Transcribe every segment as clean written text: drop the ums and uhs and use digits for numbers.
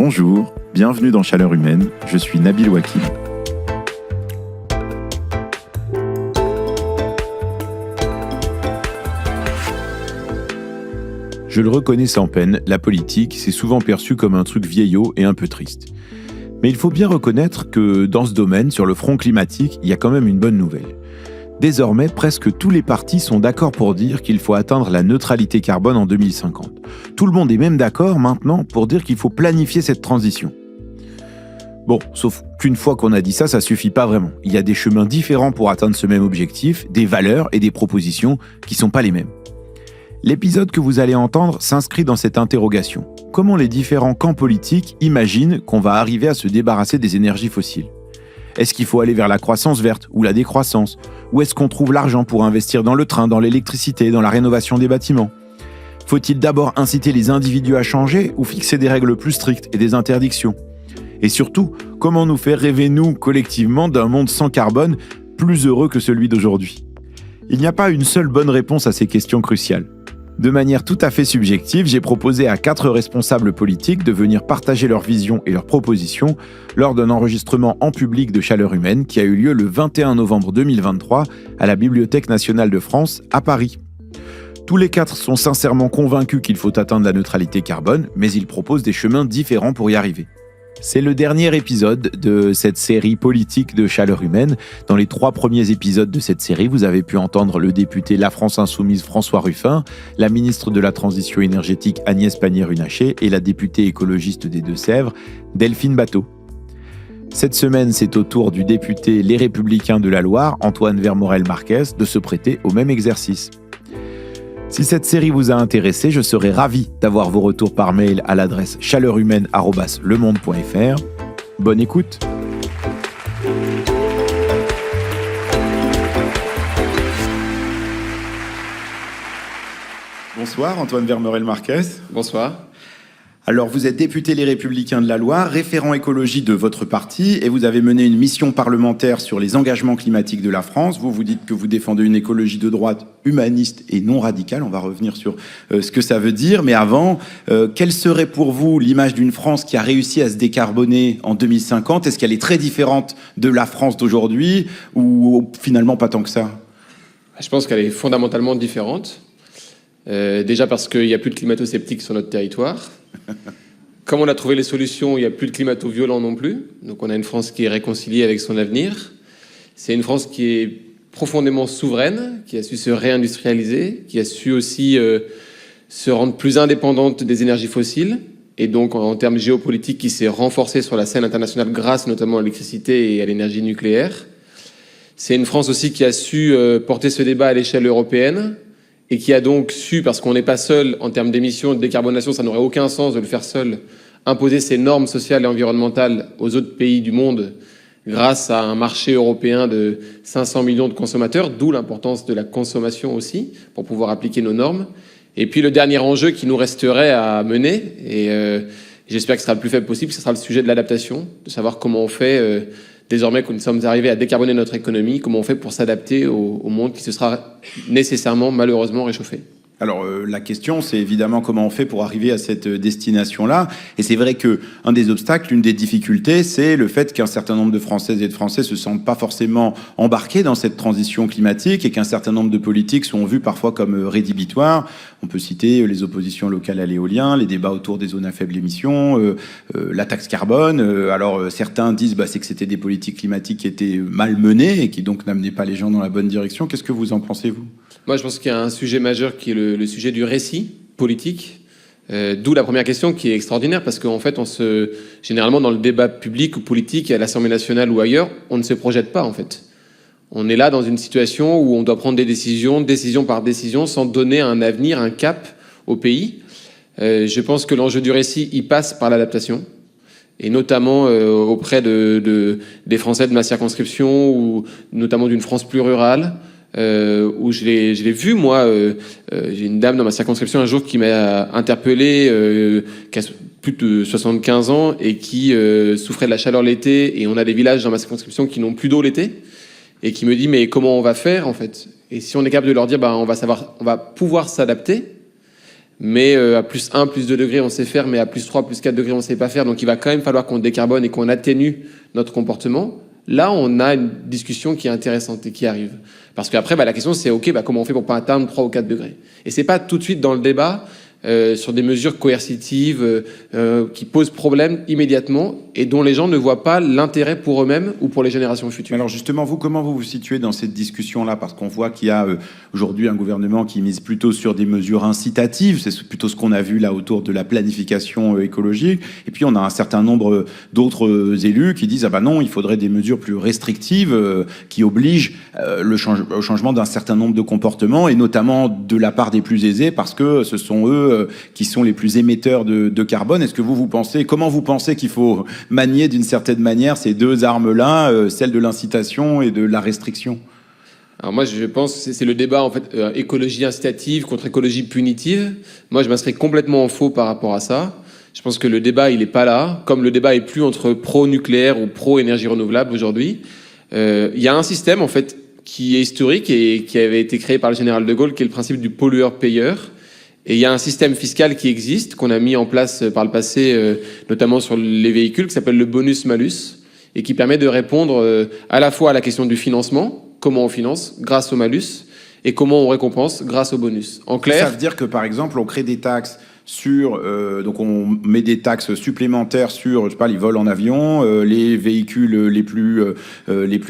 Bonjour, bienvenue dans Chaleur Humaine, je suis Nabil Wakim. Je le reconnais sans peine, la politique, c'est souvent perçu comme un truc vieillot et un peu triste. Mais il faut bien reconnaître que dans ce domaine, sur le front climatique, il y a quand même une bonne nouvelle. Désormais, presque tous les partis sont d'accord pour dire qu'il faut atteindre la neutralité carbone en 2050. Tout le monde est même d'accord maintenant pour dire qu'il faut planifier cette transition. Bon, sauf qu'une fois qu'on a dit ça, ça suffit pas vraiment. Il y a des chemins différents pour atteindre ce même objectif, des valeurs et des propositions qui sont pas les mêmes. L'épisode que vous allez entendre s'inscrit dans cette interrogation. Comment les différents camps politiques imaginent qu'on va arriver à se débarrasser des énergies fossiles ? Est-ce qu'il faut aller vers la croissance verte ou la décroissance ? Ou est-ce qu'on trouve l'argent pour investir dans le train, dans l'électricité, dans la rénovation des bâtiments ? Faut-il d'abord inciter les individus à changer ou fixer des règles plus strictes et des interdictions ? Et surtout, comment nous faire rêver, nous, collectivement, d'un monde sans carbone, plus heureux que celui d'aujourd'hui ? Il n'y a pas une seule bonne réponse à ces questions cruciales. De manière tout à fait subjective, j'ai proposé à 4 responsables politiques de venir partager leurs visions et leurs propositions lors d'un enregistrement en public de Chaleur Humaine qui a eu lieu le 21 novembre 2023 à la Bibliothèque nationale de France à Paris. Tous les 4 sont sincèrement convaincus qu'il faut atteindre la neutralité carbone, mais ils proposent des chemins différents pour y arriver. C'est le dernier épisode de cette série politique de Chaleur Humaine. Dans les 3 premiers épisodes de cette série, vous avez pu entendre le député La France Insoumise François Ruffin, la ministre de la Transition énergétique Agnès Pannier-Runacher et la députée écologiste des Deux-Sèvres, Delphine Batho. Cette semaine, c'est au tour du député Les Républicains de la Loire, Antoine Vermorel-Marquez, de se prêter au même exercice. Si cette série vous a intéressé, je serai ravi d'avoir vos retours par mail à l'adresse chaleurhumaine@lemonde.fr. Bonne écoute. Bonsoir Antoine Vermorel-Marquez. Bonsoir. Alors, vous êtes député Les Républicains de la Loire, référent écologie de votre parti, et vous avez mené une mission parlementaire sur les engagements climatiques de la France. Vous dites que vous défendez une écologie de droite humaniste et non radicale. On va revenir sur ce que ça veut dire. Mais avant, quelle serait pour vous l'image d'une France qui a réussi à se décarboner en 2050 ? Est-ce qu'elle est très différente de la France d'aujourd'hui ou finalement pas tant que ça ? Je pense qu'elle est fondamentalement différente. Déjà parce qu'il n'y a plus de climato-sceptiques sur notre territoire. Comme on a trouvé les solutions, il n'y a plus de climato-violents non plus. Donc on a une France qui est réconciliée avec son avenir. C'est une France qui est profondément souveraine, qui a su se réindustrialiser, qui a su aussi se rendre plus indépendante des énergies fossiles. Et donc en termes géopolitiques, qui s'est renforcée sur la scène internationale grâce notamment à l'électricité et à l'énergie nucléaire. C'est une France aussi qui a su porter ce débat à l'échelle européenne, et qui a donc su, parce qu'on n'est pas seul en termes d'émissions, de décarbonation, ça n'aurait aucun sens de le faire seul, imposer ces normes sociales et environnementales aux autres pays du monde grâce à un marché européen de 500 millions de consommateurs, d'où l'importance de la consommation aussi, pour pouvoir appliquer nos normes. Et puis le dernier enjeu qui nous resterait à mener, et j'espère que ce sera le plus faible possible, ce sera le sujet de l'adaptation, de savoir comment on fait... Désormais que nous sommes arrivés à décarboner notre économie, comment on fait pour s'adapter au monde qui se sera nécessairement, malheureusement, réchauffé ? Alors la question, c'est évidemment comment on fait pour arriver à cette destination-là. Et c'est vrai qu'un des obstacles, une des difficultés, c'est le fait qu'un certain nombre de Françaises et de Français ne se sentent pas forcément embarqués dans cette transition climatique et qu'un certain nombre de politiques sont vus parfois comme rédhibitoires. On peut citer les oppositions locales à l'éolien, les débats autour des zones à faible émission, la taxe carbone. Alors certains disent c'est que c'était des politiques climatiques qui étaient mal menées et qui donc n'amenaient pas les gens dans la bonne direction. Qu'est-ce que vous en pensez, vous ? Moi, je pense qu'il y a un sujet majeur qui est le sujet du récit politique, d'où la première question qui est extraordinaire, parce qu'en fait, généralement, dans le débat public ou politique, à l'Assemblée nationale ou ailleurs, on ne se projette pas, en fait. On est là dans une situation où on doit prendre des décision par décision, sans donner un avenir, un cap au pays. Je pense que l'enjeu du récit, il passe par l'adaptation, et notamment auprès des Français de ma circonscription, ou notamment d'une France plus rurale, où je l'ai vu, moi, j'ai une dame dans ma circonscription un jour qui m'a interpellé, qui a plus de 75 ans et qui souffrait de la chaleur l'été, et on a des villages dans ma circonscription qui n'ont plus d'eau l'été, et qui me dit mais comment on va faire en fait ? Et si on est capable de leur dire on va pouvoir s'adapter, mais à plus 1, plus 2 degrés, on sait faire, mais à plus 3, plus 4 degrés, on ne sait pas faire. Donc il va quand même falloir qu'on décarbone et qu'on atténue notre comportement. Là, on a une discussion qui est intéressante et qui arrive. Parce qu'après, la question, c'est OK, comment on fait pour ne pas atteindre 3 ou 4 degrés? Et ce n'est pas tout de suite dans le débat sur des mesures coercitives qui posent problème immédiatement et dont les gens ne voient pas l'intérêt pour eux-mêmes ou pour les générations futures. Alors justement, vous, comment vous vous situez dans cette discussion-là? Parce qu'on voit qu'il y a aujourd'hui un gouvernement qui mise plutôt sur des mesures incitatives, c'est plutôt ce qu'on a vu là autour de la planification écologique, et puis on a un certain nombre d'autres élus qui disent « Ah bah non, il faudrait des mesures plus restrictives qui obligent au changement d'un certain nombre de comportements, et notamment de la part des plus aisés, parce que ce sont eux qui sont les plus émetteurs de carbone. » Est-ce que vous pensez, comment vous pensez qu'il faut manier d'une certaine manière ces deux armes-là, celle de l'incitation et de la restriction? Alors moi, je pense que c'est le débat en fait écologie incitative contre écologie punitive. Moi, je m'inscris complètement en faux par rapport à ça. Je pense que le débat, il n'est pas là, comme le débat est plus entre pro-nucléaire ou pro-énergie renouvelable aujourd'hui. Il y a un système en fait qui est historique et qui avait été créé par le général de Gaulle, qui est le principe du pollueur-payeur. Et il y a un système fiscal qui existe, qu'on a mis en place par le passé, notamment sur les véhicules, qui s'appelle le bonus-malus, et qui permet de répondre à la fois à la question du financement, comment on finance grâce au malus, et comment on récompense grâce au bonus. En clair, ça veut dire que par exemple, on crée des taxes sur, donc on met des taxes supplémentaires sur, je sais pas, les vols en avion, les véhicules les plus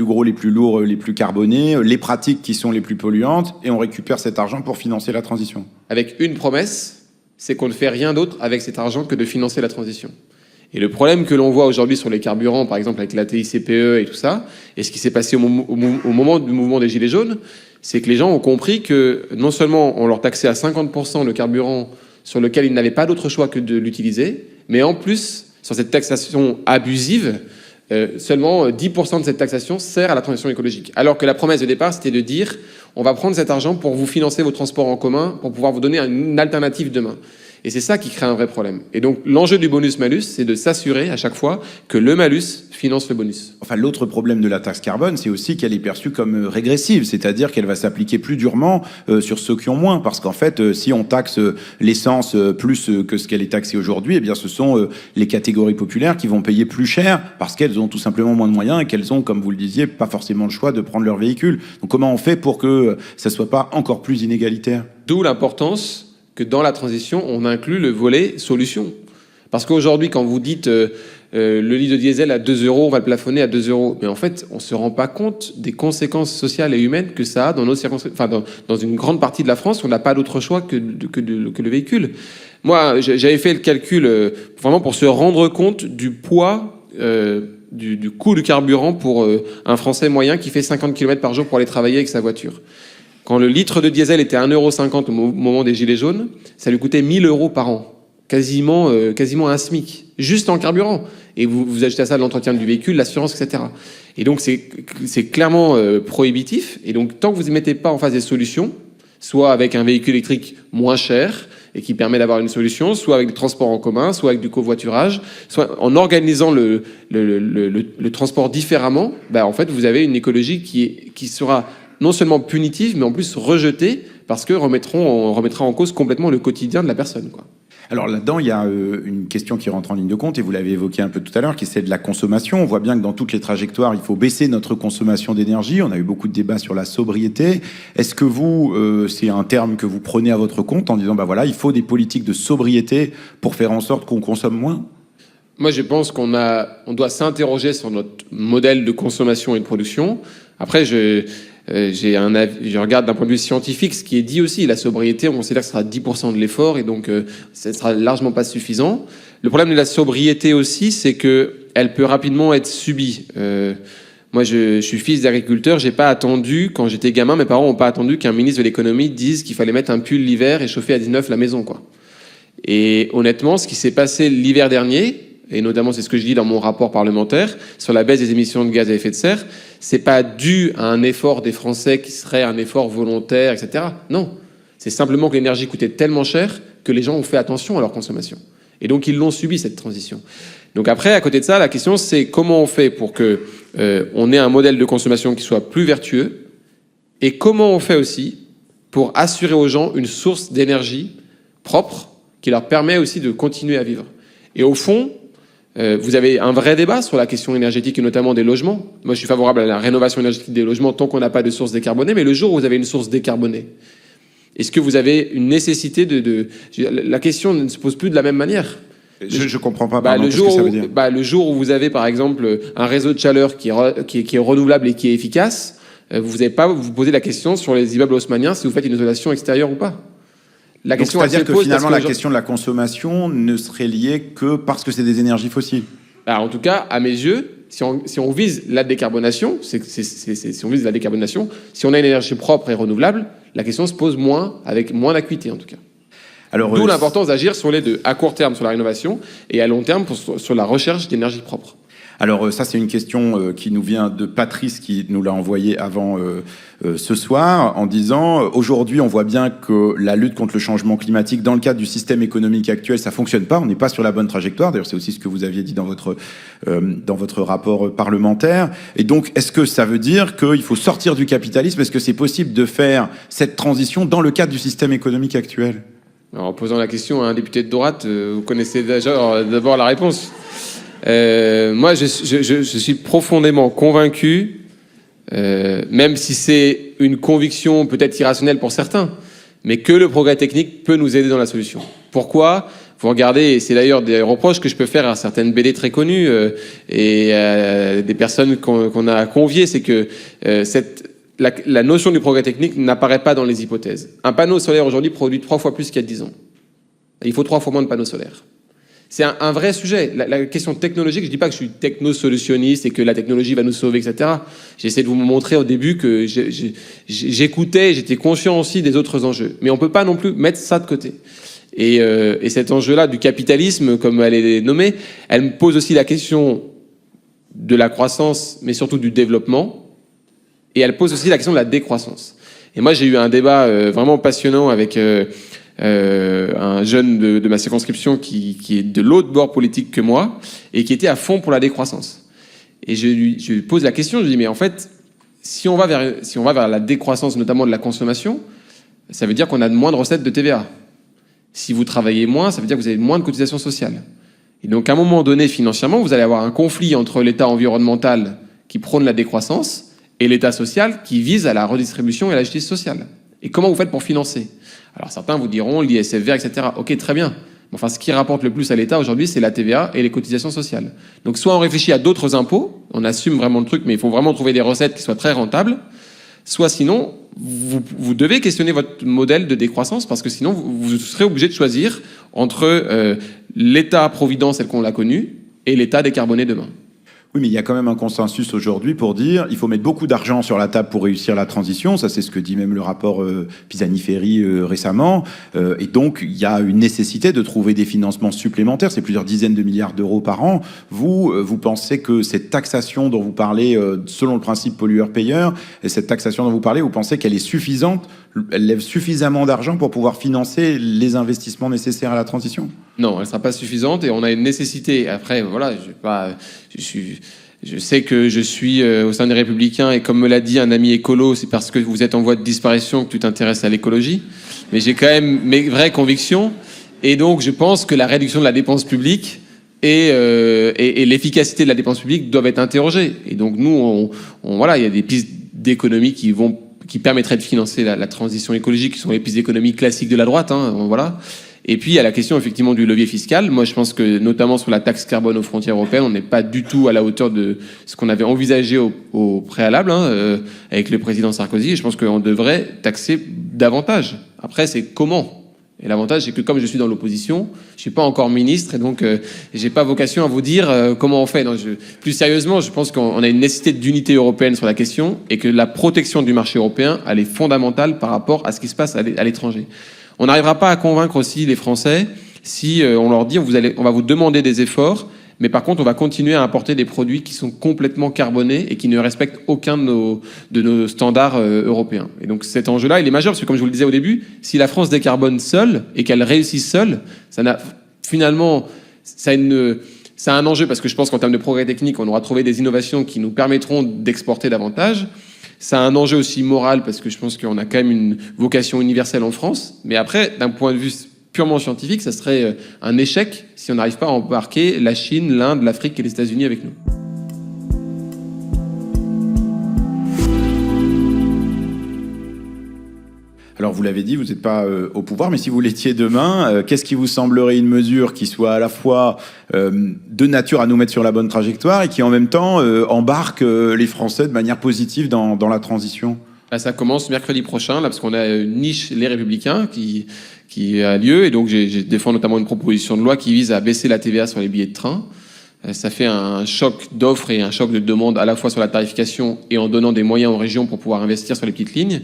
gros, les plus lourds, les plus carbonés, les pratiques qui sont les plus polluantes, et on récupère cet argent pour financer la transition. Avec une promesse, c'est qu'on ne fait rien d'autre avec cet argent que de financer la transition. Et le problème que l'on voit aujourd'hui sur les carburants, par exemple avec la TICPE et tout ça, et ce qui s'est passé au moment du mouvement des Gilets jaunes, c'est que les gens ont compris que non seulement on leur taxait à 50% le carburant sur lequel ils n'avaient pas d'autre choix que de l'utiliser, mais en plus, sur cette taxation abusive, seulement 10% de cette taxation sert à la transition écologique. Alors que la promesse de départ, c'était de dire on va prendre cet argent pour vous financer vos transports en commun, pour pouvoir vous donner une alternative demain. Et c'est ça qui crée un vrai problème. Et donc, l'enjeu du bonus-malus, c'est de s'assurer à chaque fois que le malus finance le bonus. Enfin, l'autre problème de la taxe carbone, c'est aussi qu'elle est perçue comme régressive, c'est-à-dire qu'elle va s'appliquer plus durement sur ceux qui ont moins. Parce qu'en fait, si on taxe l'essence plus que ce qu'elle est taxée aujourd'hui, eh bien, ce sont les catégories populaires qui vont payer plus cher parce qu'elles ont tout simplement moins de moyens et qu'elles ont, comme vous le disiez, pas forcément le choix de prendre leur véhicule. Donc, comment on fait pour que ça soit pas encore plus inégalitaire? D'où l'importance que dans la transition, on inclut le volet solution. Parce qu'aujourd'hui, quand vous dites le litre de diesel à 2 euros, on va le plafonner à 2 euros, mais en fait, on ne se rend pas compte des conséquences sociales et humaines que ça a dans nos dans une grande partie de la France, on n'a pas d'autre choix que le véhicule. Moi, j'avais fait le calcul vraiment pour se rendre compte du poids du coût du carburant pour un Français moyen qui fait 50 km par jour pour aller travailler avec sa voiture. Quand le litre de diesel était à 1,50 € au moment des Gilets jaunes, ça lui coûtait 1 000 € par an. Quasiment un SMIC, juste en carburant. Et vous ajoutez à ça l'entretien du véhicule, l'assurance, etc. Et donc, c'est clairement prohibitif. Et donc, tant que vous ne mettez pas en face des solutions, soit avec un véhicule électrique moins cher et qui permet d'avoir une solution, soit avec des transports en commun, soit avec du covoiturage, soit en organisant le transport différemment, en fait, vous avez une écologie qui sera non seulement punitive, mais en plus rejetée, parce que remettra en cause complètement le quotidien de la personne, quoi. Alors là-dedans, il y a une question qui rentre en ligne de compte, et vous l'avez évoqué un peu tout à l'heure, qui est celle de la consommation. On voit bien que dans toutes les trajectoires, il faut baisser notre consommation d'énergie. On a eu beaucoup de débats sur la sobriété. Est-ce que vous, c'est un terme que vous prenez à votre compte en disant, voilà, il faut des politiques de sobriété pour faire en sorte qu'on consomme moins? Moi, je pense qu'on doit s'interroger sur notre modèle de consommation et de production. Après, je regarde d'un point de vue scientifique ce qui est dit aussi. La sobriété, on considère que ce sera 10% de l'effort et donc ce ne sera largement pas suffisant. Le problème de la sobriété aussi, c'est qu'elle peut rapidement être subie. Moi, je suis fils d'agriculteur, j'ai pas attendu, quand j'étais gamin, mes parents n'ont pas attendu qu'un ministre de l'économie dise qu'il fallait mettre un pull l'hiver et chauffer à 19 la maison, quoi. Et honnêtement, ce qui s'est passé l'hiver dernier, et notamment c'est ce que je dis dans mon rapport parlementaire sur la baisse des émissions de gaz à effet de serre, c'est pas dû à un effort des Français qui serait un effort volontaire, etc. Non, c'est simplement que l'énergie coûtait tellement cher que les gens ont fait attention à leur consommation. Et donc ils l'ont subi, cette transition. Donc après, à côté de ça, la question c'est comment on fait pour que on ait un modèle de consommation qui soit plus vertueux, et comment on fait aussi pour assurer aux gens une source d'énergie propre qui leur permet aussi de continuer à vivre. Et au fond, vous avez un vrai débat sur la question énergétique et notamment des logements. Moi, je suis favorable à la rénovation énergétique des logements tant qu'on n'a pas de source décarbonée, mais le jour où vous avez une source décarbonée, est-ce que vous avez une nécessité La question ne se pose plus de la même manière. Je comprends pas, pardon, qu'est-ce que ça veut dire ? Le jour où vous avez, par exemple, un réseau de chaleur qui est renouvelable et qui est efficace, vous n'allez pas vous poser la question sur les immeubles haussmanniens si vous faites une isolation extérieure ou pas. La question, c'est-à-dire que finalement, la question de la consommation ne serait liée que parce que c'est des énergies fossiles. En tout cas, à mes yeux, si on vise la décarbonation, si on vise la décarbonation, si on a une énergie propre et renouvelable, la question se pose avec moins d'acuité en tout cas. D'où l'importance d'agir sur les deux, à court terme sur la rénovation et à long terme sur la recherche d'énergie propre. Alors ça, c'est une question qui nous vient de Patrice, qui nous l'a envoyée avant ce soir, en disant « Aujourd'hui, on voit bien que la lutte contre le changement climatique, dans le cadre du système économique actuel, ça fonctionne pas, on n'est pas sur la bonne trajectoire. » D'ailleurs, c'est aussi ce que vous aviez dit dans votre rapport parlementaire. Et donc, est-ce que ça veut dire qu'il faut sortir du capitalisme ? Est-ce que c'est possible de faire cette transition dans le cadre du système économique actuel ? Alors, en posant la question à un député de droite, vous connaissez déjà d'abord la réponse. Moi, je suis profondément convaincu, même si c'est une conviction peut-être irrationnelle pour certains, mais que le progrès technique peut nous aider dans la solution. Pourquoi ? Vous regardez, et c'est d'ailleurs des reproches que je peux faire à certaines BD très connues et des personnes qu'on a conviées, c'est que la notion du progrès technique n'apparaît pas dans les hypothèses. Un panneau solaire aujourd'hui produit 3 fois plus qu'il y a 10 ans. Il faut 3 fois moins de panneaux solaires. C'est un vrai sujet. La question technologique, je ne dis pas que je suis techno-solutionniste et que la technologie va nous sauver, etc. J'essaie de vous montrer au début que j'écoutais, j'étais conscient aussi des autres enjeux. Mais on ne peut pas non plus mettre ça de côté. Et cet enjeu-là du capitalisme, comme elle est nommée, elle me pose aussi la question de la croissance, mais surtout du développement. Et elle pose aussi la question de la décroissance. Et moi, j'ai eu un débat vraiment passionnant avec un jeune de ma circonscription qui est de l'autre bord politique que moi et qui était à fond pour la décroissance. Et je lui pose la question, je lui dis, mais en fait, si on va vers la décroissance, notamment de la consommation, ça veut dire qu'on a moins de recettes de TVA. Si vous travaillez moins, ça veut dire que vous avez moins de cotisations sociales. Et donc, à un moment donné, financièrement, vous allez avoir un conflit entre l'État environnemental qui prône la décroissance et l'État social qui vise à la redistribution et à la justice sociale. Et comment vous faites pour financer ? Alors certains vous diront l'ISF vert, etc. Ok, très bien. Mais enfin, ce qui rapporte le plus à l'État aujourd'hui, c'est la TVA et les cotisations sociales. Donc soit on réfléchit à d'autres impôts, on assume vraiment le truc, mais il faut vraiment trouver des recettes qui soient très rentables, soit sinon, vous devez questionner votre modèle de décroissance, parce que sinon, vous serez obligé de choisir entre l'État-providence, tel qu'on l'a connu, et l'État décarboné demain. Oui, mais il y a quand même un consensus aujourd'hui pour dire il faut mettre beaucoup d'argent sur la table pour réussir la transition. Ça, c'est ce que dit même le rapport Pisani-Ferry récemment. Et donc, il y a une nécessité de trouver des financements supplémentaires. C'est plusieurs dizaines de milliards d'euros par an. Vous pensez que cette taxation dont vous parlez, selon le principe pollueur-payeur, et cette taxation dont vous parlez, vous pensez qu'elle est suffisante ? Elle lève suffisamment d'argent pour pouvoir financer les investissements nécessaires à la transition ? Non, elle ne sera pas suffisante et on a une nécessité. Après, voilà, je sais que je suis au sein des Républicains et comme me l'a dit un ami écolo, c'est parce que vous êtes en voie de disparition que tu t'intéresses à l'écologie. Mais j'ai quand même mes vraies convictions et donc je pense que la réduction de la dépense publique et l'efficacité de la dépense publique doivent être interrogées. Et donc nous, voilà, il y a des pistes d'économie qui permettraient de financer la transition écologique, qui sont les pistes d'économie classiques de la droite, voilà. Et puis, il y a la question, effectivement, du levier fiscal. Moi, je pense que, notamment sur la taxe carbone aux frontières européennes, on n'est pas du tout à la hauteur de ce qu'on avait envisagé au préalable, avec le président Sarkozy. Et je pense qu'on devrait taxer davantage. Après, c'est comment ? Et l'avantage, c'est que comme je suis dans l'opposition, je suis pas encore ministre, et donc j'ai pas vocation à vous dire comment on fait. Non, plus sérieusement, je pense qu'on a une nécessité d'unité européenne sur la question, et que la protection du marché européen, elle est fondamentale par rapport à ce qui se passe à l'étranger. On n'arrivera pas à convaincre aussi les Français si on leur dit on va vous demander des efforts, mais par contre on va continuer à importer des produits qui sont complètement carbonés et qui ne respectent aucun de nos standards européens. Et donc cet enjeu-là, il est majeur, parce que comme je vous le disais au début, si la France décarbone seule et qu'elle réussisse seule, ça a un enjeu, parce que je pense qu'en termes de progrès technique, on aura trouvé des innovations qui nous permettront d'exporter davantage. Ça a un enjeu aussi moral, parce que je pense qu'on a quand même une vocation universelle en France. Mais après, d'un point de vue purement scientifique, ça serait un échec si on n'arrive pas à embarquer la Chine, l'Inde, l'Afrique et les États-Unis avec nous. Alors vous l'avez dit, vous n'êtes pas au pouvoir, mais si vous l'étiez demain, qu'est-ce qui vous semblerait une mesure qui soit à la fois de nature à nous mettre sur la bonne trajectoire et qui en même temps embarque les Français de manière positive dans la transition ? Là, ça commence mercredi prochain, là, parce qu'on a une niche Les Républicains qui a lieu, et donc j'ai défends notamment une proposition de loi qui vise à baisser la TVA sur les billets de train. Ça fait un choc d'offres et un choc de demande à la fois sur la tarification et en donnant des moyens aux régions pour pouvoir investir sur les petites lignes.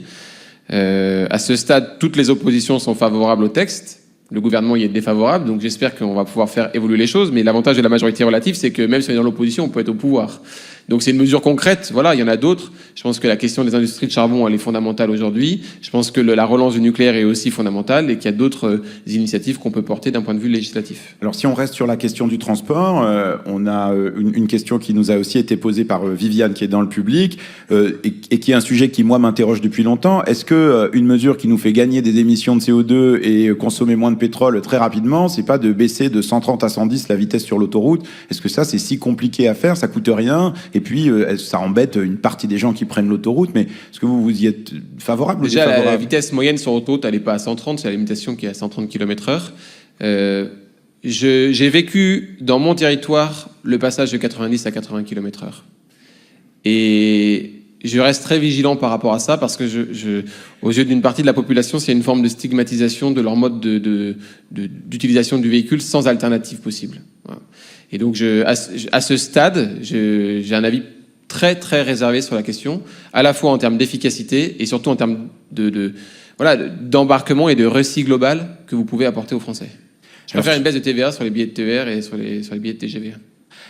À ce stade, toutes les oppositions sont favorables au texte. Le gouvernement y est défavorable, donc j'espère qu'on va pouvoir faire évoluer les choses. Mais l'avantage de la majorité relative, c'est que même si on est dans l'opposition, on peut être au pouvoir. Donc c'est une mesure concrète. Voilà, il y en a d'autres. Je pense que la question des industries de charbon, elle est fondamentale aujourd'hui. Je pense que la relance du nucléaire est aussi fondamentale et qu'il y a d'autres initiatives qu'on peut porter d'un point de vue législatif. Alors si on reste sur la question du transport, on a une question qui nous a aussi été posée par Viviane, qui est dans le public, et qui est un sujet qui, moi, m'interroge depuis longtemps. Est-ce que une mesure qui nous fait gagner des émissions de CO2 et consommer moins de pétrole très rapidement, c'est pas de baisser de 130 à 110 la vitesse sur l'autoroute? Est-ce que ça, c'est si compliqué à faire? Ça coûte rien? Et puis, ça embête une partie des gens qui prennent l'autoroute, mais est-ce que vous y êtes favorable? Déjà, la vitesse moyenne sur autoroute, elle n'est pas à 130, c'est la limitation qui est à 130 km/h. J'ai vécu dans mon territoire le passage de 90 à 80 km/h. Et je reste très vigilant par rapport à ça, parce que aux yeux d'une partie de la population, c'est une forme de stigmatisation de leur mode d'utilisation du véhicule sans alternative possible. Voilà. Et donc, à ce stade, j'ai un avis très, très réservé sur la question, à la fois en termes d'efficacité et surtout en termes d'embarquement et de récit global que vous pouvez apporter aux Français. Je préfère une baisse de TVA sur les billets de TER et sur les billets de TGV.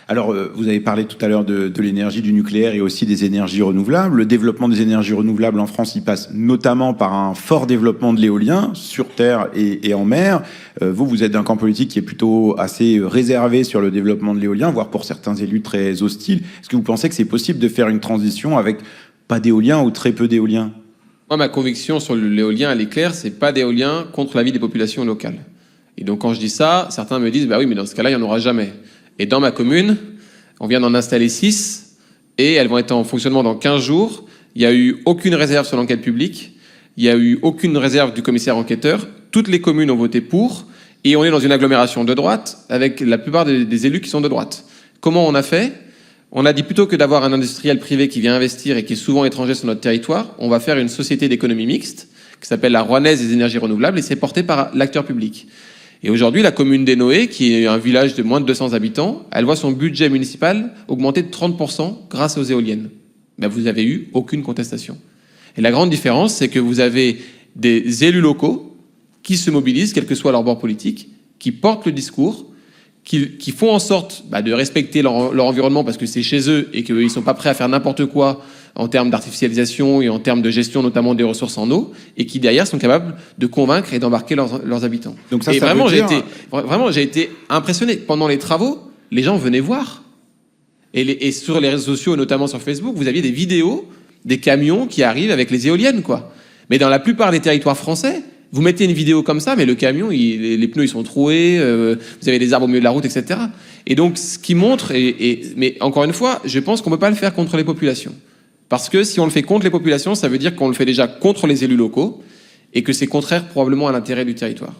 Alors, vous avez parlé tout à l'heure de l'énergie, du nucléaire et aussi des énergies renouvelables. Le développement des énergies renouvelables en France, il passe notamment par un fort développement de l'éolien sur terre et en mer. Vous êtes d'un camp politique qui est plutôt assez réservé sur le développement de l'éolien, voire pour certains élus très hostile. Est-ce que vous pensez que c'est possible de faire une transition avec pas d'éolien ou très peu d'éolien? Moi, ma conviction sur l'éolien, elle est claire, c'est pas d'éolien contre la vie des populations locales. Et donc, quand je dis ça, certains me disent, bah oui, mais dans ce cas-là, il n'y en aura jamais. Et dans ma commune, on vient d'en installer 6 et elles vont être en fonctionnement dans 15 jours. Il n'y a eu aucune réserve sur l'enquête publique. Il n'y a eu aucune réserve du commissaire enquêteur. Toutes les communes ont voté pour. Et on est dans une agglomération de droite avec la plupart des élus qui sont de droite. Comment on a fait? On a dit plutôt que d'avoir un industriel privé qui vient investir et qui est souvent étranger sur notre territoire, on va faire une société d'économie mixte qui s'appelle la Rouennaise des énergies renouvelables et c'est porté par l'acteur public. Et aujourd'hui, la commune d'Énoé, qui est un village de moins de 200 habitants, elle voit son budget municipal augmenter de 30% grâce aux éoliennes. Ben, vous n'avez eu aucune contestation. Et la grande différence, c'est que vous avez des élus locaux qui se mobilisent, quel que soit leur bord politique, qui portent le discours, qui font en sorte de respecter leur environnement parce que c'est chez eux et qu'ils ne sont pas prêts à faire n'importe quoi en termes d'artificialisation et en termes de gestion notamment des ressources en eau, et qui derrière sont capables de convaincre et d'embarquer leurs habitants. Donc ça, j'ai été impressionné. Pendant les travaux, les gens venaient voir. Et sur les réseaux sociaux, notamment sur Facebook, vous aviez des vidéos des camions qui arrivent avec les éoliennes, quoi. Mais dans la plupart des territoires français, vous mettez une vidéo comme ça, mais le camion, les pneus ils sont troués, vous avez des arbres au milieu de la route, etc. Et donc, ce qui montre, mais encore une fois, je pense qu'on ne peut pas le faire contre les populations. Parce que si on le fait contre les populations, ça veut dire qu'on le fait déjà contre les élus locaux et que c'est contraire probablement à l'intérêt du territoire.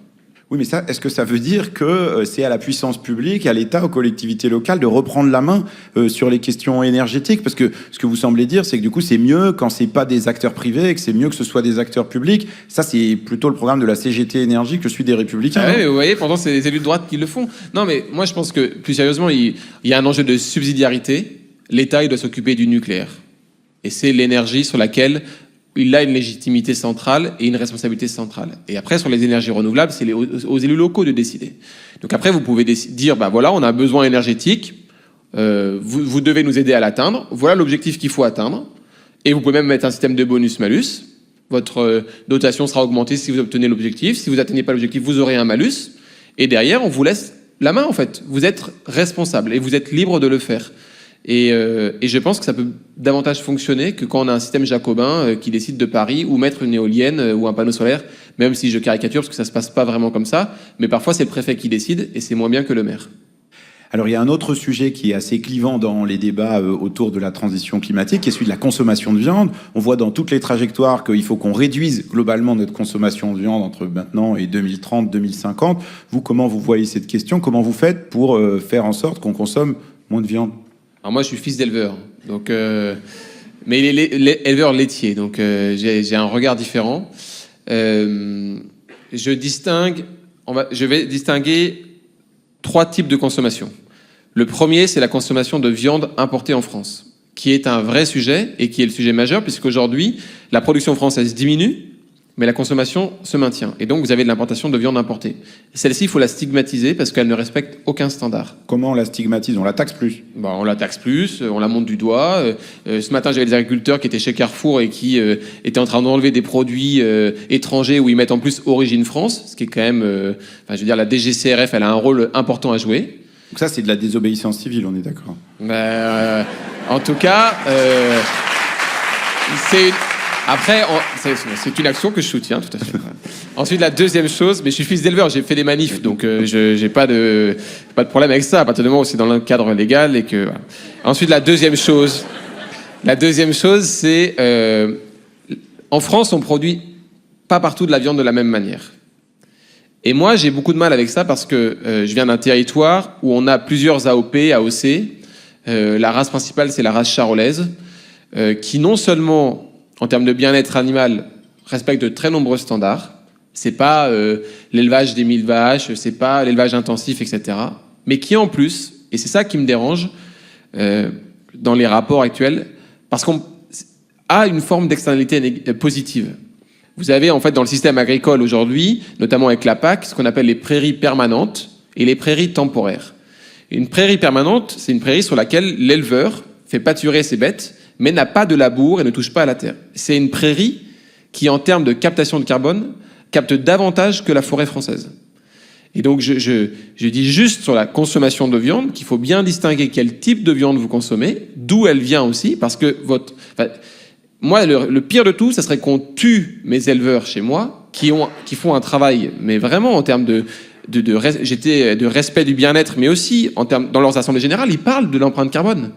Oui, mais ça, est-ce que ça veut dire que c'est à la puissance publique, à l'État, aux collectivités locales de reprendre la main sur les questions énergétiques? Parce que ce que vous semblez dire, c'est que du coup, c'est mieux quand c'est pas des acteurs privés, que c'est mieux que ce soit des acteurs publics. Ça, c'est plutôt le programme de la CGT Énergie que celui des Républicains. Ah ouais, mais vous voyez, pourtant, c'est les élus de droite qui le font. Non, mais moi, je pense que, plus sérieusement, il y a un enjeu de subsidiarité. L'État, il doit s'occuper du nucléaire. Et c'est l'énergie sur laquelle il a une légitimité centrale et une responsabilité centrale. Et après, sur les énergies renouvelables, c'est aux élus locaux de décider. Donc après, vous pouvez dire, voilà, on a un besoin énergétique, vous devez nous aider à l'atteindre, voilà l'objectif qu'il faut atteindre, et vous pouvez même mettre un système de bonus-malus. Votre dotation sera augmentée si vous obtenez l'objectif. Si vous n'atteignez pas l'objectif, vous aurez un malus. Et derrière, on vous laisse la main, en fait. Vous êtes responsable et vous êtes libre de le faire. Et je pense que ça peut davantage fonctionner que quand on a un système jacobin qui décide de Paris ou mettre une éolienne ou un panneau solaire, même si je caricature parce que ça se passe pas vraiment comme ça, mais parfois c'est le préfet qui décide et c'est moins bien que le maire. Alors il y a un autre sujet qui est assez clivant dans les débats autour de la transition climatique, qui est celui de la consommation de viande. On voit dans toutes les trajectoires qu'il faut qu'on réduise globalement notre consommation de viande entre maintenant et 2030, 2050. Vous, comment vous voyez cette question? Comment vous faites pour faire en sorte qu'on consomme moins de viande? Alors moi je suis fils d'éleveur, donc mais il est éleveur laitier, donc j'ai un regard différent. Je vais distinguer 3 types de consommation. Le premier, c'est la consommation de viande importée en France, qui est un vrai sujet et qui est le sujet majeur, puisqu'aujourd'hui, la production française diminue, mais la consommation se maintient. Et donc, vous avez de l'importation de viande importée. Celle-ci, il faut la stigmatiser parce qu'elle ne respecte aucun standard. Comment on la stigmatise? On la taxe plus? Bon, on la taxe plus, on la monte du doigt. Ce matin, j'avais des agriculteurs qui étaient chez Carrefour et qui étaient en train d'enlever des produits étrangers où ils mettent en plus Origine France, ce qui est quand même... je veux dire, la DGCCRF, elle a un rôle important à jouer. Donc ça, c'est de la désobéissance civile, on est d'accord? En tout cas, après, c'est une action que je soutiens, tout à fait. Ensuite, la deuxième chose, mais je suis fils d'éleveur, j'ai fait des manifs, donc je n'ai pas de problème avec ça, à partir du moment où c'est dans le cadre légal et que... Voilà. Ensuite, la deuxième chose, c'est... en France, on produit pas partout de la viande de la même manière. Et moi, j'ai beaucoup de mal avec ça parce que je viens d'un territoire où on a plusieurs AOP, AOC. La race principale, c'est la race charolaise, qui non seulement... en termes de bien-être animal, respecte de très nombreux standards. C'est pas l'élevage des 1000 vaches, c'est pas l'élevage intensif, etc. Mais qui en plus, et c'est ça qui me dérange dans les rapports actuels, parce qu'on a une forme d'externalité positive. Vous avez en fait dans le système agricole aujourd'hui, notamment avec la PAC, ce qu'on appelle les prairies permanentes et les prairies temporaires. Une prairie permanente, c'est une prairie sur laquelle l'éleveur fait pâturer ses bêtes, mais n'a pas de labour et ne touche pas à la terre. C'est une prairie qui, en termes de captation de carbone, capte davantage que la forêt française. Et donc, je dis juste sur la consommation de viande qu'il faut bien distinguer quel type de viande vous consommez, d'où elle vient aussi, parce que moi, le pire de tout, ça serait qu'on tue mes éleveurs chez moi, qui font un travail, mais vraiment en termes de respect du bien-être, mais aussi en termes, dans leurs assemblées générales, ils parlent de l'empreinte carbone.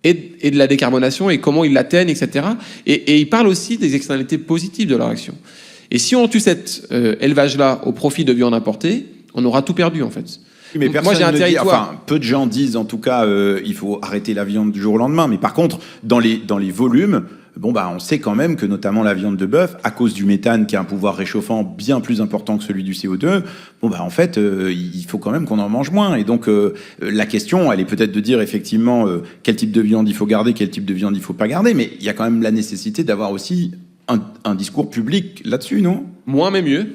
Et de la décarbonation et comment ils l'atteignent, etc. Et ils parlent aussi des externalités positives de leur action. Et si on tue cet élevage-là au profit de viande importée, on aura tout perdu, en fait. Mais moi, j'ai un territoire. Peu de gens disent, en tout cas, il faut arrêter la viande du jour au lendemain. Mais par contre, dans les volumes, on sait quand même que notamment la viande de bœuf, à cause du méthane qui a un pouvoir réchauffant bien plus important que celui du CO2, en fait, il faut quand même qu'on en mange moins. Et donc, la question, elle est peut-être de dire effectivement quel type de viande il faut garder, quel type de viande il faut pas garder. Mais il y a quand même la nécessité d'avoir aussi un discours public là-dessus, non? Moins mais mieux.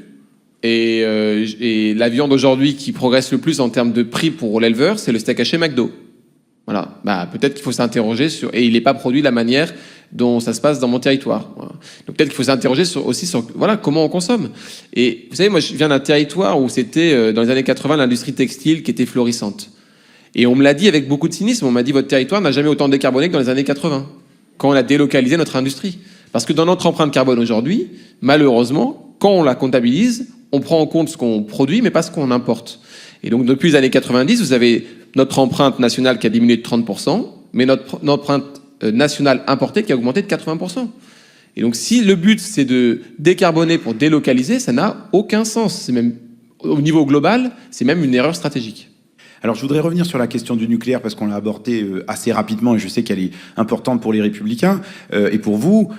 Et la viande aujourd'hui qui progresse le plus en termes de prix pour l'éleveur, c'est le steak haché McDo. Voilà. Peut-être qu'il faut s'interroger sur... Et il n'est pas produit de la manière dont ça se passe dans mon territoire. Voilà. Donc peut-être qu'il faut s'interroger aussi sur comment on consomme. Et vous savez, moi je viens d'un territoire où c'était dans les années 80 l'industrie textile qui était florissante. Et on me l'a dit avec beaucoup de cynisme, on m'a dit votre territoire n'a jamais autant décarboné que dans les années 80, quand on a délocalisé notre industrie. Parce que dans notre empreinte carbone aujourd'hui, malheureusement, quand on la comptabilise, on prend en compte ce qu'on produit mais pas ce qu'on importe. Et donc depuis les années 90, vous avez notre empreinte nationale qui a diminué de 30%, mais notre empreinte nationale importée qui a augmenté de 80%. Et donc si le but c'est de décarboner pour délocaliser, ça n'a aucun sens. C'est même, au niveau global, c'est même une erreur stratégique. Alors, je voudrais revenir sur la question du nucléaire parce qu'on l'a abordée assez rapidement et je sais qu'elle est importante pour les Républicains et pour vous.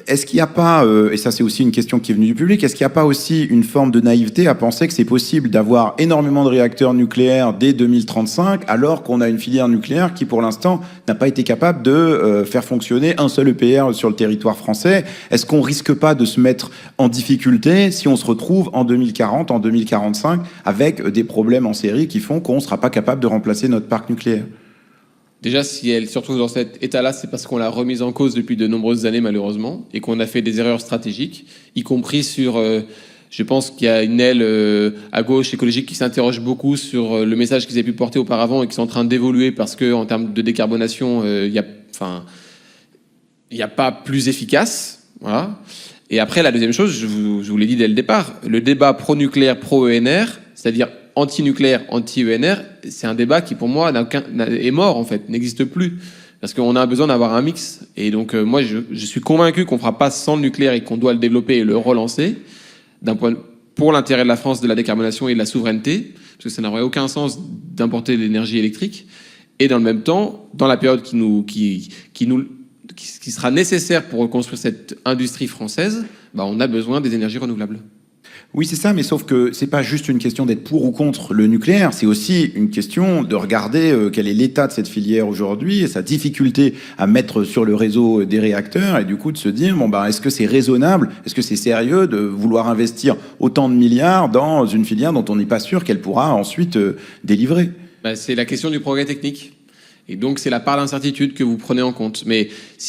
Est-ce qu'il n'y a pas, et ça c'est aussi une question qui est venue du public, est-ce qu'il n'y a pas aussi une forme de naïveté à penser que c'est possible d'avoir énormément de réacteurs nucléaires dès 2035 alors qu'on a une filière nucléaire qui, pour l'instant, n'a pas été capable de faire fonctionner un seul EPR sur le territoire français? Est-ce qu'on risque pas de se mettre en difficulté si on se retrouve en 2040, en 2045 avec des problèmes en série qui font qu'on ne sera pas capable de remplacer notre parc nucléaire? Déjà, si elle se retrouve dans cet état-là, c'est parce qu'on l'a remise en cause depuis de nombreuses années, malheureusement, et qu'on a fait des erreurs stratégiques, y compris sur Je pense qu'il y a une aile à gauche écologique qui s'interroge beaucoup sur le message qu'ils avaient pu porter auparavant et qui sont en train d'évoluer parce que en termes de décarbonation, il n'y a pas plus efficace. Voilà. Et après, la deuxième chose, je vous l'ai dit dès le départ, le débat pro-nucléaire, pro-ENR, c'est-à-dire anti-nucléaire, anti-ENR, c'est un débat qui, pour moi, est mort, en fait, n'existe plus. Parce qu'on a besoin d'avoir un mix. Et donc, moi, je suis convaincu qu'on ne fera pas sans le nucléaire et qu'on doit le développer et le relancer, pour l'intérêt de la France, de la décarbonation et de la souveraineté, parce que ça n'aurait aucun sens d'importer de l'énergie électrique. Et dans le même temps, dans la période qui sera nécessaire pour reconstruire cette industrie française, on a besoin des énergies renouvelables. Oui, c'est ça, mais sauf que c'est pas juste une question d'être pour ou contre le nucléaire, c'est aussi une question de regarder quel est l'état de cette filière aujourd'hui et sa difficulté à mettre sur le réseau des réacteurs et du coup de se dire, est-ce que c'est raisonnable, est-ce que c'est sérieux de vouloir investir autant de milliards dans une filière dont on n'est pas sûr qu'elle pourra ensuite délivrer? C'est la question du progrès technique. Et donc, c'est la part d'incertitude que vous prenez en compte. Mais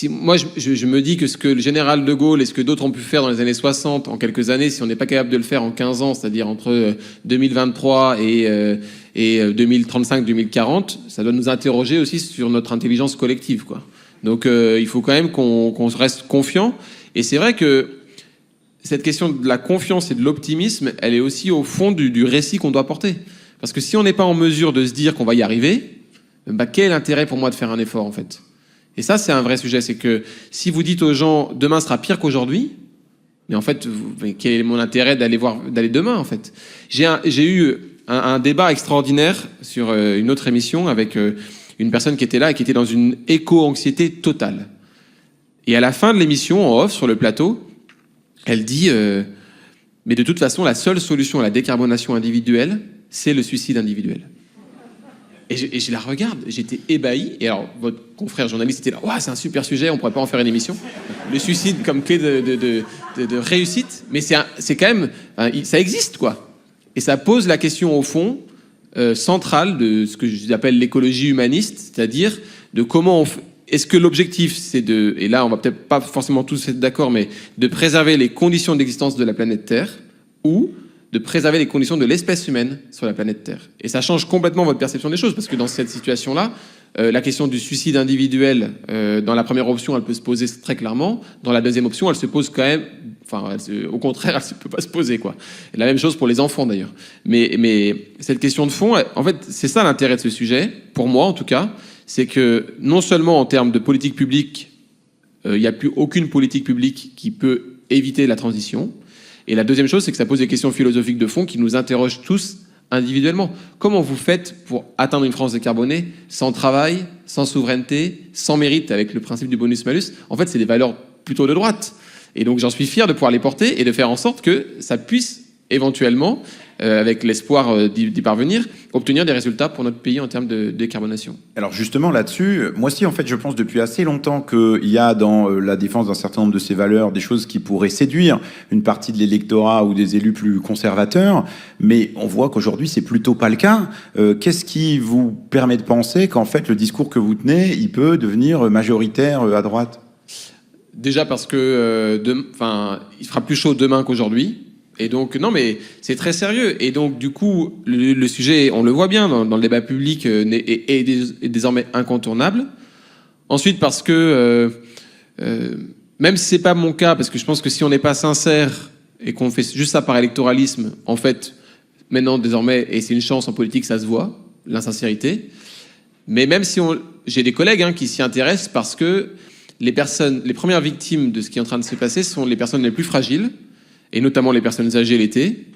moi, je me dis que ce que le général de Gaulle et ce que d'autres ont pu faire dans les années 60, en quelques années, si on n'est pas capable de le faire en 15 ans, c'est-à-dire entre 2023 et 2035-2040, ça doit nous interroger aussi sur notre intelligence collective, quoi. Donc, il faut quand même qu'on reste confiant. Et c'est vrai que cette question de la confiance et de l'optimisme, elle est aussi au fond du récit qu'on doit porter. Parce que si on n'est pas en mesure de se dire qu'on va y arriver, quel est l'intérêt pour moi de faire un effort, en fait? Et ça, c'est un vrai sujet. C'est que si vous dites aux gens, demain sera pire qu'aujourd'hui, mais en fait, quel est mon intérêt d'aller demain, en fait? J'ai eu un débat extraordinaire sur une autre émission avec une personne qui était là et qui était dans une éco-anxiété totale. Et à la fin de l'émission, en off, sur le plateau, elle dit mais de toute façon, la seule solution à la décarbonation individuelle, c'est le suicide individuel. Et je la regarde, j'étais ébahi. Et alors, votre confrère journaliste était là, ouais, c'est un super sujet, on pourrait pas en faire une émission. Le suicide comme clé de réussite, mais c'est quand même, ça existe, quoi. Et ça pose la question au fond centrale de ce que j'appelle l'écologie humaniste, c'est-à-dire de comment est-ce que l'objectif, c'est et là on va peut-être pas forcément tous être d'accord, mais de préserver les conditions d'existence de la planète Terre, ou de préserver les conditions de l'espèce humaine sur la planète Terre. Et ça change complètement votre perception des choses, parce que dans cette situation-là, la question du suicide individuel, dans la première option, elle peut se poser très clairement. Dans la deuxième option, elle se pose quand même... au contraire, elle ne peut pas se poser, quoi. Et la même chose pour les enfants, d'ailleurs. Mais cette question de fond, en fait, c'est ça l'intérêt de ce sujet, pour moi en tout cas, c'est que non seulement en termes de politique publique, il n'y a plus aucune politique publique qui peut éviter la transition. Et la deuxième chose, c'est que ça pose des questions philosophiques de fond qui nous interrogent tous individuellement. Comment vous faites pour atteindre une France décarbonée sans travail, sans souveraineté, sans mérite, avec le principe du bonus-malus? En fait, c'est des valeurs plutôt de droite. Et donc, j'en suis fier de pouvoir les porter et de faire en sorte que ça puisse éventuellement, avec l'espoir d'y parvenir, obtenir des résultats pour notre pays en termes de décarbonation. Alors justement là-dessus, moi aussi en fait je pense depuis assez longtemps qu'il y a dans la défense d'un certain nombre de ces valeurs des choses qui pourraient séduire une partie de l'électorat ou des élus plus conservateurs, mais on voit qu'aujourd'hui c'est plutôt pas le cas. Qu'est-ce qui vous permet de penser qu'en fait le discours que vous tenez, il peut devenir majoritaire à droite? Déjà parce que il fera plus chaud demain qu'aujourd'hui. Et donc, non, mais c'est très sérieux. Et donc, du coup, le sujet, on le voit bien dans le débat public, est désormais incontournable. Ensuite, parce que, même si c'est pas mon cas, parce que je pense que si on n'est pas sincère et qu'on fait juste ça par électoralisme, en fait, maintenant, désormais, et c'est une chance en politique, ça se voit, l'insincérité. Mais même si j'ai des collègues qui s'y intéressent parce que les premières victimes de ce qui est en train de se passer sont les personnes les plus fragiles, et notamment les personnes âgées l'été,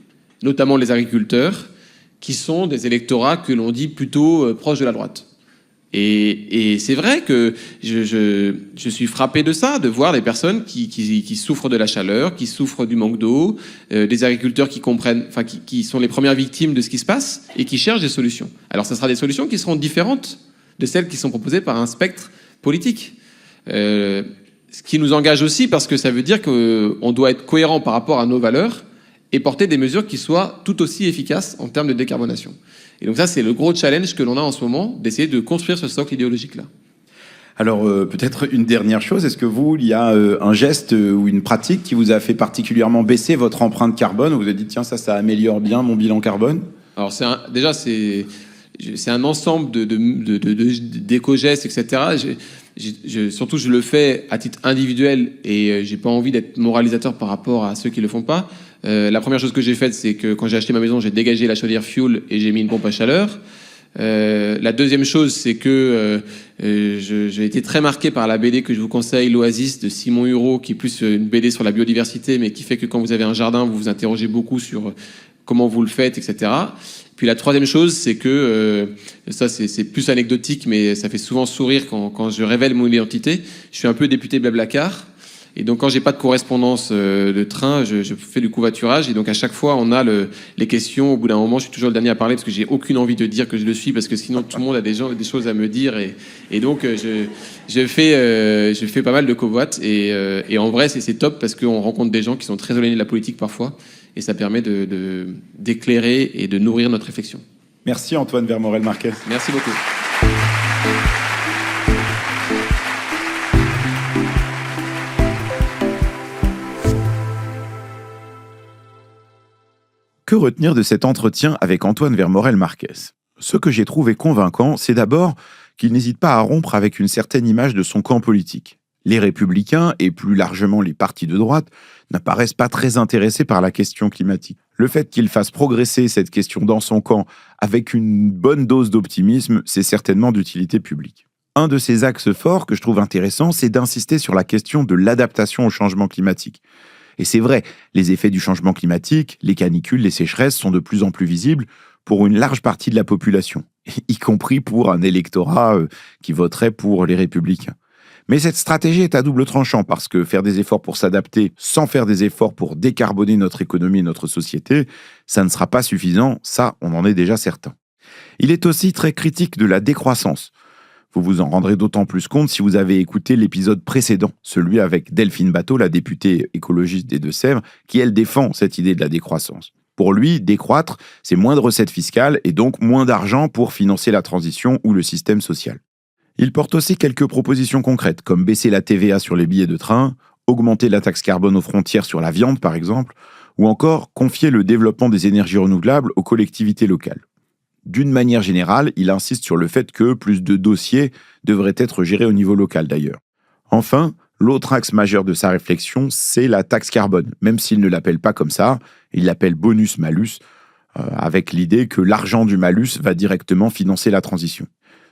notamment les agriculteurs, qui sont des électorats que l'on dit plutôt proches de la droite. Et c'est vrai que je suis frappé de ça, de voir des personnes qui souffrent de la chaleur, qui souffrent du manque d'eau, des agriculteurs qui sont les premières victimes de ce qui se passe et qui cherchent des solutions. Alors, ce sera des solutions qui seront différentes de celles qui sont proposées par un spectre politique. Ce qui nous engage aussi parce que ça veut dire qu'on doit être cohérent par rapport à nos valeurs et porter des mesures qui soient tout aussi efficaces en termes de décarbonation. Et donc ça, c'est le gros challenge que l'on a en ce moment, d'essayer de construire ce socle idéologique-là. Alors, peut-être une dernière chose, est-ce que vous, il y a un geste ou une pratique qui vous a fait particulièrement baisser votre empreinte carbone, où vous avez dit, tiens, ça améliore bien mon bilan carbone? Alors c'est un ensemble d'éco-gestes, etc. Surtout, je le fais à titre individuel et j'ai pas envie d'être moralisateur par rapport à ceux qui le font pas. La première chose que j'ai faite, c'est que quand j'ai acheté ma maison, j'ai dégagé la chaudière fuel et j'ai mis une pompe à chaleur. La deuxième chose, c'est que j'ai été très marqué par la BD que je vous conseille, l'Oasis de Simon Hureau, qui est plus une BD sur la biodiversité, mais qui fait que quand vous avez un jardin, vous vous interrogez beaucoup sur comment vous le faites, etc. Puis la troisième chose, c'est que, ça c'est plus anecdotique, mais ça fait souvent sourire quand je révèle mon identité. Je suis un peu député Blablacar. Et donc quand j'ai pas de correspondance de train, je fais du covoiturage. Et donc à chaque fois, on a les questions. Au bout d'un moment, je suis toujours le dernier à parler parce que j'ai aucune envie de dire que je le suis, parce que sinon tout le monde a des choses à me dire. Et donc je fais pas mal de covoit. Et en vrai, c'est top parce qu'on rencontre des gens qui sont très éloignés de la politique parfois. Et ça permet d'éclairer et de nourrir notre réflexion. Merci Antoine Vermorel-Marquez. Merci beaucoup. Que retenir de cet entretien avec Antoine Vermorel-Marquez? Ce que j'ai trouvé convaincant, c'est d'abord qu'il n'hésite pas à rompre avec une certaine image de son camp politique. Les Républicains, et plus largement les partis de droite, n'apparaissent pas très intéressés par la question climatique. Le fait qu'il fasse progresser cette question dans son camp avec une bonne dose d'optimisme, c'est certainement d'utilité publique. Un de ces axes forts que je trouve intéressant, c'est d'insister sur la question de l'adaptation au changement climatique. Et c'est vrai, les effets du changement climatique, les canicules, les sécheresses sont de plus en plus visibles pour une large partie de la population, y compris pour un électorat qui voterait pour les Républicains. Mais cette stratégie est à double tranchant parce que faire des efforts pour s'adapter sans faire des efforts pour décarboner notre économie et notre société, ça ne sera pas suffisant, ça on en est déjà certain. Il est aussi très critique de la décroissance. Vous vous en rendrez d'autant plus compte si vous avez écouté l'épisode précédent, celui avec Delphine Batho, la députée écologiste des Deux-Sèvres, qui elle défend cette idée de la décroissance. Pour lui, décroître, c'est moins de recettes fiscales et donc moins d'argent pour financer la transition ou le système social. Il porte aussi quelques propositions concrètes, comme baisser la TVA sur les billets de train, augmenter la taxe carbone aux frontières sur la viande par exemple, ou encore confier le développement des énergies renouvelables aux collectivités locales. D'une manière générale, il insiste sur le fait que plus de dossiers devraient être gérés au niveau local d'ailleurs. Enfin, l'autre axe majeur de sa réflexion, c'est la taxe carbone, même s'il ne l'appelle pas comme ça, il l'appelle bonus-malus, avec l'idée que l'argent du malus va directement financer la transition.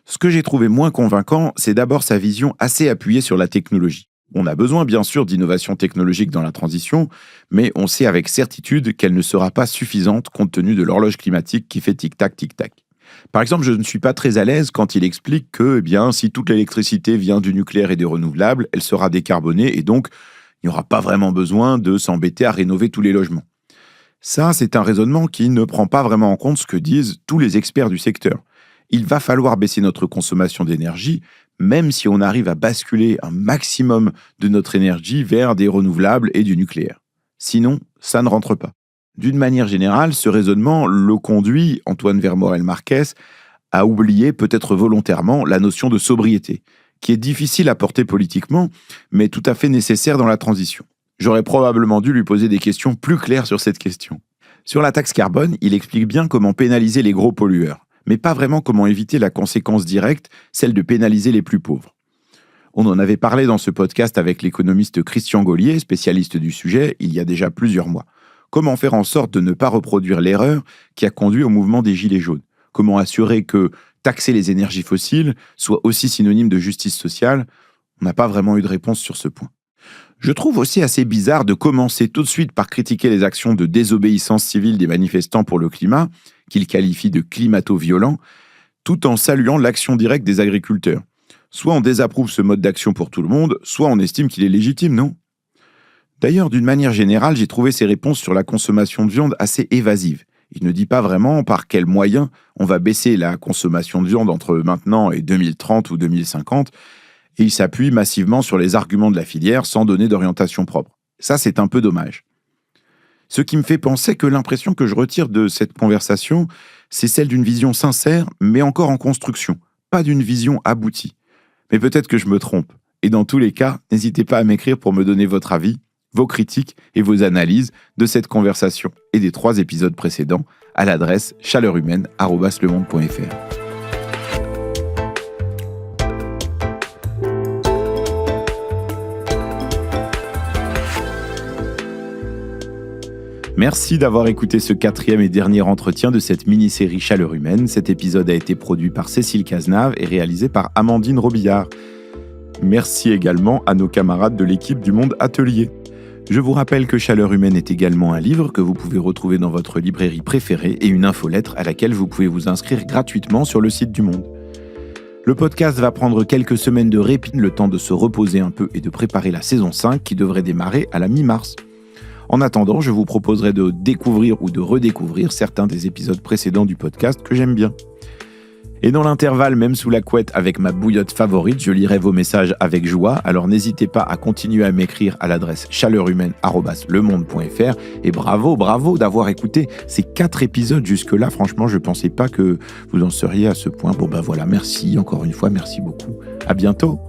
Ce que j'ai trouvé moins convaincant, c'est d'abord sa vision assez appuyée sur la technologie. On a besoin bien sûr d'innovation technologique dans la transition, mais on sait avec certitude qu'elle ne sera pas suffisante compte tenu de l'horloge climatique qui fait tic-tac, tic-tac. Par exemple, je ne suis pas très à l'aise quand il explique que si toute l'électricité vient du nucléaire et des renouvelables, elle sera décarbonée et donc il n'y aura pas vraiment besoin de s'embêter à rénover tous les logements. Ça, c'est un raisonnement qui ne prend pas vraiment en compte ce que disent tous les experts du secteur. Il va falloir baisser notre consommation d'énergie, même si on arrive à basculer un maximum de notre énergie vers des renouvelables et du nucléaire. Sinon, ça ne rentre pas. D'une manière générale, ce raisonnement le conduit, Antoine Vermorel-Marquez, à oublier peut-être volontairement la notion de sobriété, qui est difficile à porter politiquement, mais tout à fait nécessaire dans la transition. J'aurais probablement dû lui poser des questions plus claires sur cette question. Sur la taxe carbone, il explique bien comment pénaliser les gros pollueurs, mais pas vraiment comment éviter la conséquence directe, celle de pénaliser les plus pauvres. On en avait parlé dans ce podcast avec l'économiste Christian Gaulier, spécialiste du sujet, il y a déjà plusieurs mois. Comment faire en sorte de ne pas reproduire l'erreur qui a conduit au mouvement des Gilets jaunes? Comment assurer que taxer les énergies fossiles soit aussi synonyme de justice sociale? On n'a pas vraiment eu de réponse sur ce point. Je trouve aussi assez bizarre de commencer tout de suite par critiquer les actions de désobéissance civile des manifestants pour le climat, qu'il qualifie de climato-violents, tout en saluant l'action directe des agriculteurs. Soit on désapprouve ce mode d'action pour tout le monde, soit on estime qu'il est légitime, non? D'ailleurs, d'une manière générale, j'ai trouvé ses réponses sur la consommation de viande assez évasives. Il ne dit pas vraiment par quels moyens on va baisser la consommation de viande entre maintenant et 2030 ou 2050, et il s'appuie massivement sur les arguments de la filière sans donner d'orientation propre. Ça, c'est un peu dommage. Ce qui me fait penser que l'impression que je retire de cette conversation, c'est celle d'une vision sincère, mais encore en construction, pas d'une vision aboutie. Mais peut-être que je me trompe. Et dans tous les cas, n'hésitez pas à m'écrire pour me donner votre avis, vos critiques et vos analyses de cette conversation et des 3 épisodes précédents à l'adresse chaleurhumaine@lemonde.fr. Merci d'avoir écouté ce 4e et dernier entretien de cette mini-série Chaleur Humaine. Cet épisode a été produit par Cécile Cazenave et réalisé par Amandine Robillard. Merci également à nos camarades de l'équipe du Monde Atelier. Je vous rappelle que Chaleur Humaine est également un livre que vous pouvez retrouver dans votre librairie préférée et une infolettre à laquelle vous pouvez vous inscrire gratuitement sur le site du Monde. Le podcast va prendre quelques semaines de répit, le temps de se reposer un peu et de préparer la saison 5 qui devrait démarrer à la mi-mars. En attendant, je vous proposerai de découvrir ou de redécouvrir certains des épisodes précédents du podcast que j'aime bien. Et dans l'intervalle, même sous la couette avec ma bouillotte favorite, je lirai vos messages avec joie, alors n'hésitez pas à continuer à m'écrire à l'adresse chaleurhumaine@lemonde.fr. Et bravo d'avoir écouté ces 4 épisodes jusque-là. Franchement, je pensais pas que vous en seriez à ce point. Bon ben voilà, merci encore une fois, merci beaucoup. À bientôt.